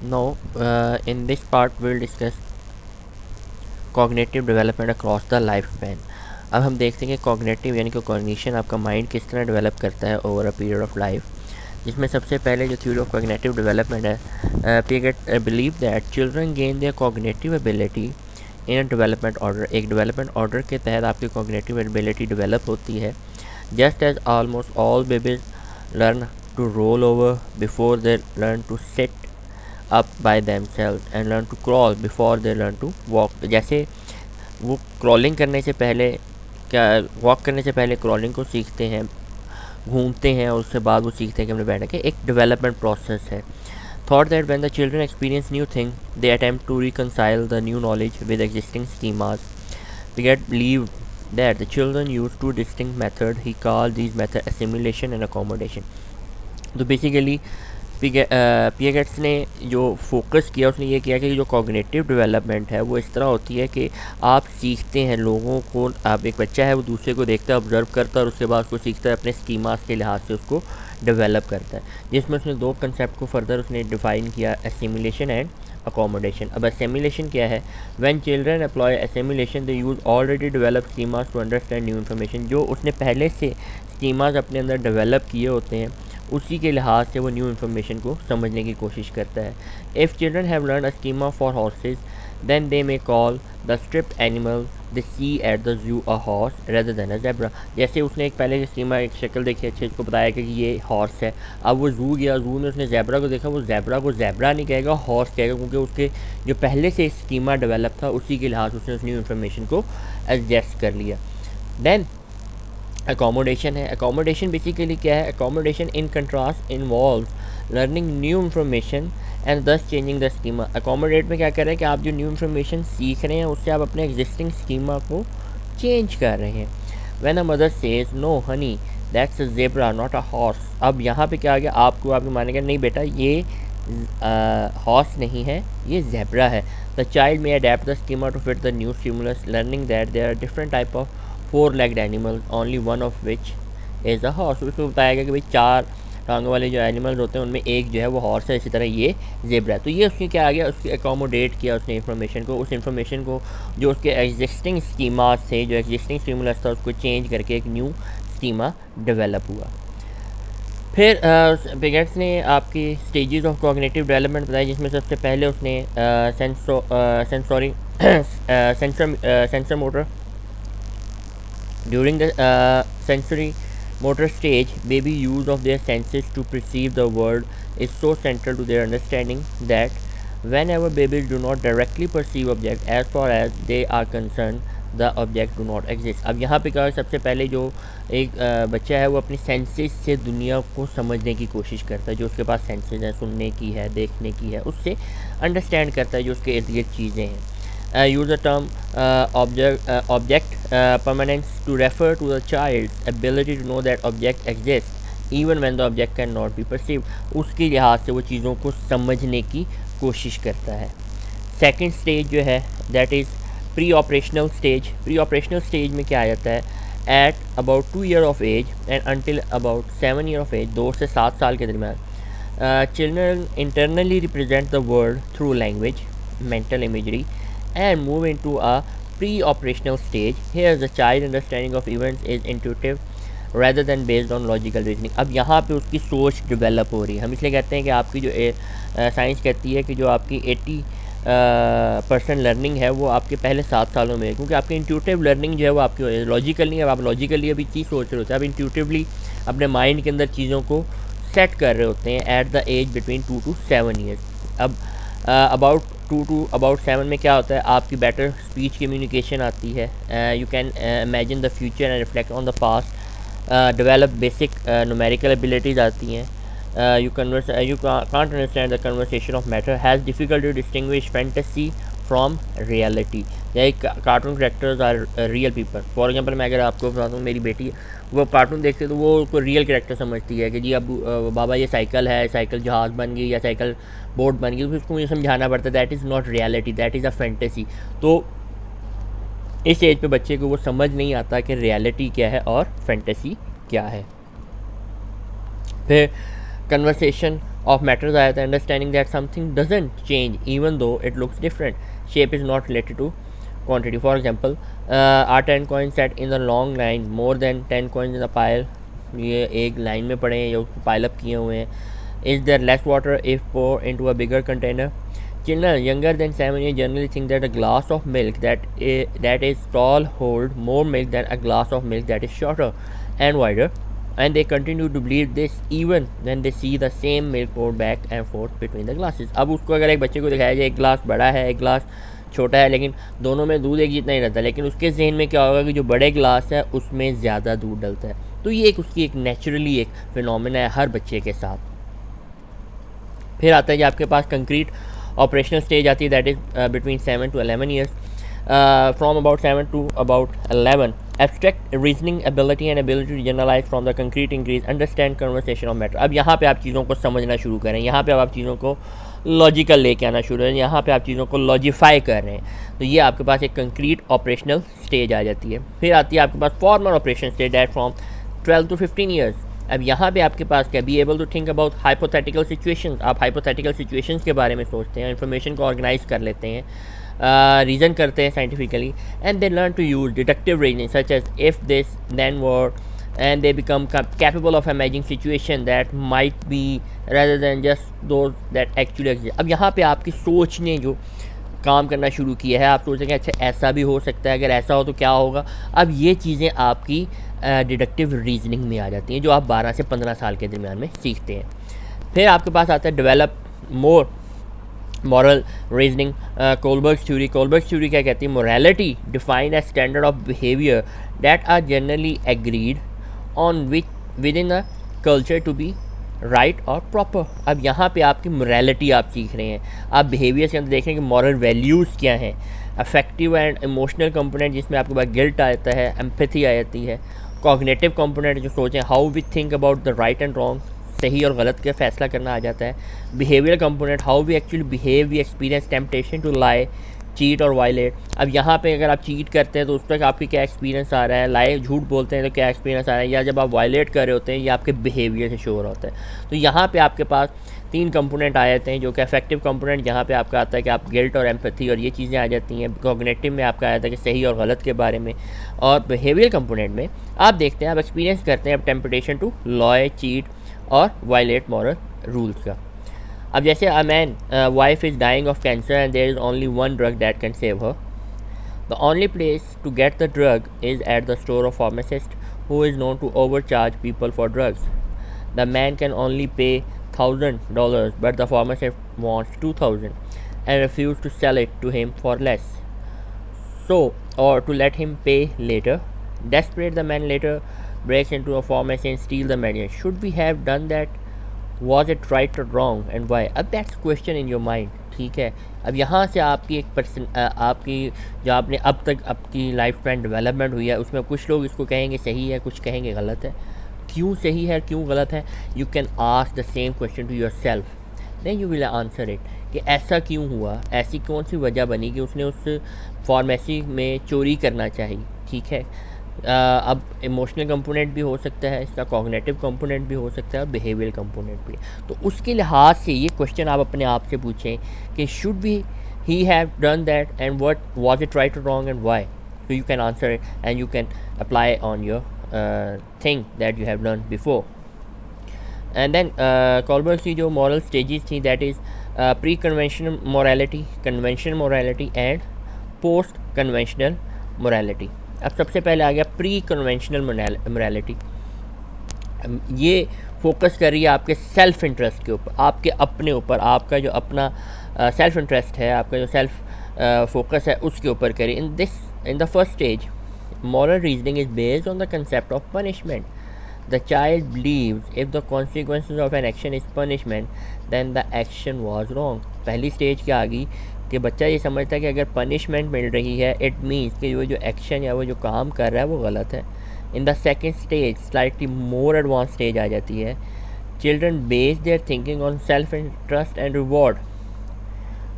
Now, in this part, we'll discuss cognitive development across the life span. अब हम देखते हैं कि कॉग्निटिव यानी कि कॉग्निशन आपका माइंड किस तरह डेवलप करता है over a period of life. जिसमें सबसे पहले जो थ्योरी ऑफ कॉग्निटिव डेवलपमेंट है, Piaget believe that children gain their cognitive ability in a development order. एक डेवलपमेंट ऑर्डर के तहत आपकी कॉग्निटिव एबिलिटी डेवलप होती है। Just as almost all babies learn to roll over before they learn to sit up by themselves and learn to crawl before they learn to walk। जैसे वो crawling करने से पहले क्या वॉक करने से पहले क्रॉलिंग को सीखते हैं, घूमते हैं और उसके बाद वो सीखते हैं कि हमने बैठा के एक डेवलपमेंट प्रोसेस है। Thought that when the children experience new thing they attempt to reconcile the new knowledge with existing schemas. We get believe that the children use two distinct methods. He called these methods assimilation and accommodation। तो basically पियागेट्स ने जो focus किया उसने ये किया कि जो cognitive development है वो इस तरह होती है कि आप सीखते हैं लोगों को। आप एक बच्चा है वो दूसरे को देखता है, ऑब्जर्व करता है और उसके बाद उसको सीखता है, अपने स्कीमास के लिहाज से उसको डेवलप करता है। जिसमें उसने दो कंसेप्ट को फर्दर उसने डिफाइन किया, एसिमिलेशन एंड अकोमोडेशन। अब एसिमिलेशन क्या है? When children apply assimilation they use already develop schemas to understand new information. जो उसने पहले से स्कीमास अपने अंदर डेवलप किए होते हैं उसी के लिहाज से वो न्यू इन्फॉर्मेशन को समझने की कोशिश करता है। If children have learn a schema for horses then they may call the striped animal the see at the zoo a horse rather than a zebra. जैसे उसने एक पहले स्कीमा एक शक्ल देखी अच्छे, उसको बताया कि ये हॉर्स है। अब वो जू गया, जू में उसने ज़ेब्रा को देखा, वो ज़ेब्रा को ज़ेब्रा नहीं कहेगा, हॉर्स कहेगा, क्योंकि उसके जो पहले से स्कीमा डेवलप था उसी के लिहाज उसने उस न्यू इन्फॉर्मेशन को एडजस्ट कर लिया। देन अकोमोडेशन है। अकोमोडेशन बेसिकली क्या है? Accommodation in contrast involves learning new information and दस चेंजिंग द स्कीमा। अकोमोडेट में क्या कर रहे हैं कि आप जो न्यू इन्फॉर्मेशन सीख रहे हैं उससे आप अपने एग्जिस्टिंग स्कीमा को चेंज कर रहे हैं। When a mother says no honey that's a zebra not a horse. अब यहाँ पे क्या आ गया? आपको आप मानेंगे नहीं बेटा ये हॉर्स नहीं है, ये ज़ेब्रा है। The child may adapt the schema to fit the new stimulus learning that there are different type of four legged animal only one of which is a horse. उसको बताया गया कि भाई चार टांगों वाले जो एनिमल्स होते हैं उनमें एक जो है वो हॉर्स है, इसी तरह ये ज़ेब्रा है। तो ये उसने क्या आ गया, उसकी अकोमोडेट किया उसने इन्फॉर्मेशन को, उस इन्फॉर्मेशन को जो उसके एग्जिस्टिंग स्कीमास थे, जो एग्जिस्टिंग स्टिमुलस था उसको चेंज करके एक न्यू स्कीमा डेवलप हुआ। फिर पिगेट्स ने आपकी स्टेजेस ऑफ कॉग्निटिव डेवलपमेंट बताई, जिसमें सबसे पहले उसने sensor motor. During the sensory motor stage, baby use of their senses to perceive the world is so central to their understanding that whenever babies do not directly perceive object as far as they are concerned, the object do not exist। अब यहाँ पे क्या है, सबसे पहले जो एक बच्चा है वो अपनी सेंसेस से दुनिया को समझने की कोशिश करता है। जो उसके पास सेंसेस हैं, सुनने की है, देखने की है, उससे अंडरस्टैंड करता है जो उसके इर्द गिर्द चीज़ें हैं। Use the term object permanence to refer to the child's ability to know that object exists even when the object cannot be perceived। उसके लिहाज से वो चीज़ों को समझने की कोशिश करता है। सेकेंड स्टेज जो है that is pre operational stage. Pre operational stage में क्या आ जाता है? At about 2 years of age and until about 7 years of age, 2 से 7 साल के दरमियान children internally represent the world through language, mental imagery and move into a pre-operational stage. Here the child understanding of events is intuitive rather than based on logical reasoning। अब यहाँ पे उसकी सोच develop हो रही है। हम इसलिए कहते हैं कि आपकी जो साइंस कहती है कि जो आपकी 80% लर्निंग है वो आपके पहले 7 सालों में है, क्योंकि आपकी इंट्यूटिव लर्निंग जो है वो आपकी लॉजिकल नहीं है। आप लॉजिकली अभी चीज़ सोच रहे होते हैं, आप इंट्यूटिवली अपने माइंड के अंदर चीज़ों को सेट कर रहे होते हैं at the age between 2 to 7 years। अब अबाउट 2 to about 7 में क्या होता है? आपकी बेटर स्पीच कम्युनिकेशन आती है। You can imagine the future and reflect on the past. Develop basic numerical abilities आती हैं। You can't understand the conversation of matter, has difficulty to distinguish fantasy from reality. या cartoon characters are real people. For example मैं अगर आपको बताता हूँ, मेरी बेटी वो कार्टून देखते तो वो उसको रियल कैरेक्टर समझती है कि जी अब बाबा ये साइकिल है, साइकिल जहाज़ बन गई या साइकिल बोट बन गई, तो उसको मुझे समझाना पड़ता है that is not reality, that is a fantasy. तो इस एज पे बच्चे को वो समझ नहीं आता कि रियलिटी क्या है और फैंटेसी क्या है। फिर कन्वर्सेशन ऑफ मैटर्स आया था, understanding that something doesn't change even though it looks different, shape is not related to quantity. For example, are 10 coins set in the long line more than 10 coins in the pile? ये एक line में पड़े हैं या उसको pile up किए हुए हैं. Is there less water if pour into a bigger container? Children younger than 7 years generally think that a glass of milk that is tall hold more milk than a glass of milk that is shorter and wider, and they continue to believe this even when they see the same milk poured back and forth between the glasses. अब उसको अगर एक बच्चे को दिखाया जाए एक glass बड़ा है एक ग्लास छोटा है, लेकिन दोनों में दूध एक जितना ही रहता है, लेकिन उसके जहन में क्या होगा कि जो बड़े ग्लास है उसमें ज़्यादा दूध डलता है. तो ये एक उसकी एक नेचुरली एक फिनोमेना है हर बच्चे के साथ. फिर आता है कि आपके पास कंक्रीट ऑपरेशनल स्टेज आती है, that is between 7 to 11 years. From about 7 to about 11, abstract reasoning ability and ability to generalise from the concrete increase understand conversation of matter. अब यहाँ पे आप चीज़ों को समझना शुरू करें, यहाँ पे अब आप चीज़ों को लॉजिकल लेके आना शुरू करें, यहाँ पे आप चीज़ों को लॉजिफाई कर रहे हैं. तो ये आपके पास एक कंक्रीट ऑपरेशनल स्टेज आ जाती है. फिर आती है आपके पास formal operation stage, that from 12 to 15 years. अब यहाँ पे आपके पास क्या, be able to think about hypothetical situations. आप हाइपोथेटिकल सिचुएशंस के बारे में सोचते हैं, इन्फॉर्मेशन को ऑर्गेनाइज कर लेते हैं, रीज़न करते हैं scientifically, and they learn to use deductive reasoning such as if this then word, and they become capable of imagining situation that might be rather than just those that actually exist. अब यहाँ पे आपकी सोच ने जो काम करना शुरू किया है, आप सोचेंगे अच्छा ऐसा भी हो सकता है, अगर ऐसा हो तो क्या होगा. अब ये चीज़ें आपकी डिडक्टिव रीजनिंग में आ जाती हैं जो आप 12 से 15 साल के दरमियान में सीखते हैं. फिर आपके पास आता है develop more moral reasoning. Kohlberg's theory. Kohlberg's theory क्या कहती है, morality defined as standard of behaviour that are generally agreed on which within a culture to be right or proper. अब यहाँ पे आपकी मोरालिटी आप सीख रहे हैं, आप बिहेवियर के अंदर देख रहे हैं कि मॉरल वैल्यूज़ क्या हैं. अफेक्टिव एंड इमोशनल कंपोनेंट जिसमें आपके पास गिल्ट आता है, एम्पैथी आ जाती है. कॉग्निटिव कंपोनेंट जो सोचें how we think about the right and wrong, सही और गलत का फैसला करना आ जाता है. Behaviour component how we actually behave, we experience temptation to lie, cheat और वायलेट. अब यहाँ पे अगर आप चीट करते हैं तो उस तक आपकी क्या एक्सपीरियंस आ रहा है, लाए झूठ बोलते हैं तो क्या एक्सपीरियंस आ रहा है, या जब आप वायलेट कर रहे होते हैं ये आपके बिहेवियर से शो हो रहा होता है. तो यहाँ पे आपके पास 3 कंपोनेंट आ जाते हैं, जो कि अफेक्टिव कंपोनेंट यहाँ पे आपका आता है कि आप गिल्ट और एम्पैथी और ये चीज़ें आ जाती हैं. कॉग्निटिव में आपका आया था कि सही और गलत के बारे में, और बिहेवियर कंपोनेंट में आप देखते हैं, आप एक्सपीरियंस करते हैं अब टेम्पटेशन टू लॉय, चीट और वायलेट मॉरल रूल्स का. अब जैसे a man wife is dying of cancer and there is only one drug that can save her. The only place to get the drug is at the store of pharmacist who is known to overcharge people for drugs. The man can only pay $1,000 but the pharmacist wants 2,000 and refuse to sell it to him for less, so or to let him pay later. Desperate, the man later breaks into a pharmacy and steals the medicine. Should we have done that? Was it right or wrong and why? अब that's question in your mind. ठीक है, अब यहाँ से आपकी एक आपकी जो आपने अब तक आपकी लाइफ स्पैन डेवलपमेंट हुई है उसमें कुछ लोग इसको कहेंगे सही है, कुछ कहेंगे गलत है. क्यों सही है क्यों गलत है, you can ask the same question to yourself, then you will answer it कि ऐसा क्यों हुआ, ऐसी कौन सी वजह बनी कि उसने उस फार्मेसी में चोरी करना चाहिए. ठीक है, अब इमोशनल कंपोनेंट भी हो सकता है इसका, कॉग्निटिव कंपोनेंट भी हो सकता है और बिहेवियर कंपोनेंट भी. तो उसके लिहाज से ये क्वेश्चन आप अपने आप से पूछें कि should be he have done that and what was it right और wrong and why. So you can answer it and you can apply on your thing that you have learn before. And then Kohlberg की जो moral stages थी, that is pre conventional morality, conventional morality and post conventional morality. अब सबसे पहले आ गया pre conventional morality. ये focus कर रही है आपके सेल्फ इंटरेस्ट के ऊपर, आपके अपने ऊपर, आपका जो अपना सेल्फ इंटरेस्ट है, आपका जो सेल्फ फोकस है उसके ऊपर करिए. In the first stage moral reasoning is based on the concept of punishment. The child believes if the consequences of an action is punishment then the action was wrong. पहली stage क्या आ गई कि बच्चा ये समझता है कि अगर पनिशमेंट मिल रही है इट मीन्स कि वो जो एक्शन या वो जो काम कर रहा है वो गलत है. In the second stage slightly more advance stage आ जाती है. Children base their thinking on self interest and reward.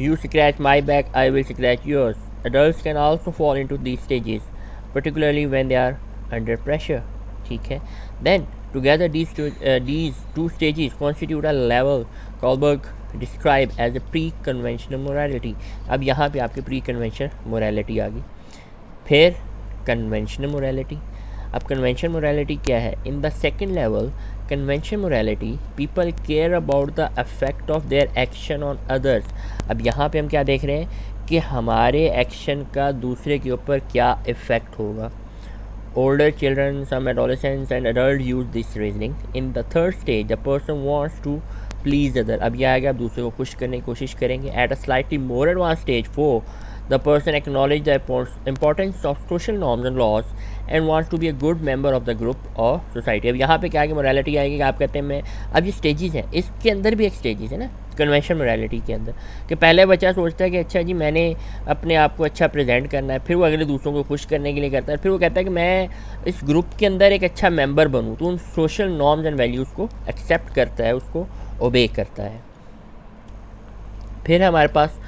You scratch my back I will scratch yours. Adults can also fall into these stages, particularly when they are under pressure. ठीक है, then together these two stages constitute a level Kohlberg describe as a pre conventional morality. अब यहाँ पे आपकी pre conventional morality आ गई। फिर conventional morality. अब conventional morality क्या है? In the second level conventional morality people care about the affect of their action on others. अब यहाँ पे हम क्या देख रहे हैं कि हमारे एक्शन का दूसरे के ऊपर क्या इफ़ेक्ट होगा। Older children, some adolescents and adults use this reasoning. In the third stage, the person wants to please other. अब यह आएगा, आप दूसरे को खुश करने की कोशिश करेंगे. At a slightly more advanced stage 4, the person acknowledges the importance of social norms and laws and wants to be a good member of the group or society. अब यहाँ पे क्या आएगी? मोरालिटी आएगी कि आप कहते हैं मैं, अब ये स्टेजेस हैं, इसके अंदर भी एक स्टेजेस है ना कन्वेंशन मोरालिटी के अंदर, कि पहले बच्चा सोचता है कि अच्छा जी मैंने अपने आप को अच्छा प्रेजेंट करना है, फिर वो अगले दूसरों को खुश करने के लिए करता है, फिर वो कहता है कि मैं इस ग्रुप के अंदर एक अच्छा मेंबर बनूं, तो उन सोशल नॉर्म्स एंड वैल्यूज़ को एक्सेप्ट करता है, उसको ओबे करता है। फिर हमारे पास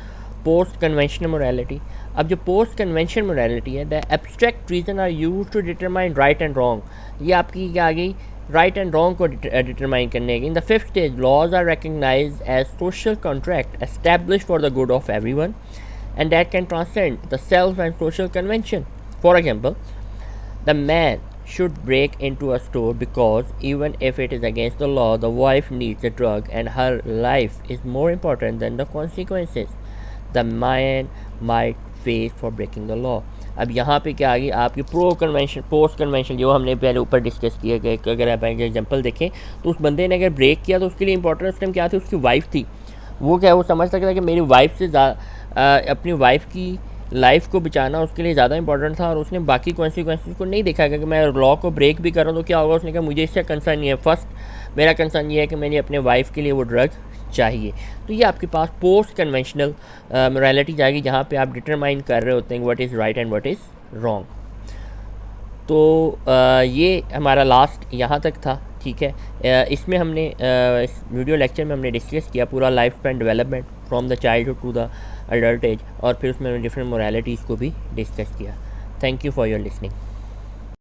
पोस्ट कन्वेंशनल मोरालिटी। अब जो पोस्ट कन्वेंशन मोरालिटी है, the abstract reason are use to determine right and wrong. ये आपकी क्या आ गई? राइट एंड रॉन्ग को डिटरमाइन करने की। In the fifth stage, laws are recognise as social contract establish for the good of everyone and that can transcend the self and social convention. For example, the man should break into a store because even if it is against the law, the wife needs a drug and her life is more important than the consequences the man might face for breaking the law. अब यहाँ पे क्या आ गई? आपकी pro convention post convention जो हमने पहले ऊपर डिस्कस किया गया। अगर आप एग्जाम्पल देखें तो उस बंदे ने अगर ब्रेक किया तो उसके लिए इंपॉर्टेंट उस टाइम क्या थी? उसकी वाइफ थी। वो क्या, वो समझ सकता था कि मेरी वाइफ से अपनी वाइफ की लाइफ को बचाना उसके लिए ज़्यादा इंपॉर्टेंट था, और उसने बाकी कॉन्सिक्वेंसेस को नहीं देखा कि मैं लॉ को ब्रेक भी कर रहा हूँ तो क्या होगा। उसने कहा मुझे इससे कंसर्न नहीं है, फर्स्ट मेरा कंसर्न ये है कि मैंने अपने वाइफ के लिए वो ड्रग चाहिए। तो ये आपके पास पोस्ट कन्वेंशनल मोरालिटी जाएगी, जहाँ पे आप डिटरमाइन कर रहे होते हैं what is right and what is wrong. तो ये हमारा लास्ट यहाँ तक था, ठीक है। इसमें हमने इस वीडियो लेक्चर में हमने डिस्कस किया पूरा life span development from the childhood to the adult age, और फिर उसमें हमने डिफरेंट मोरालिटीज़ को भी डिस्कस किया। Thank you for your listening.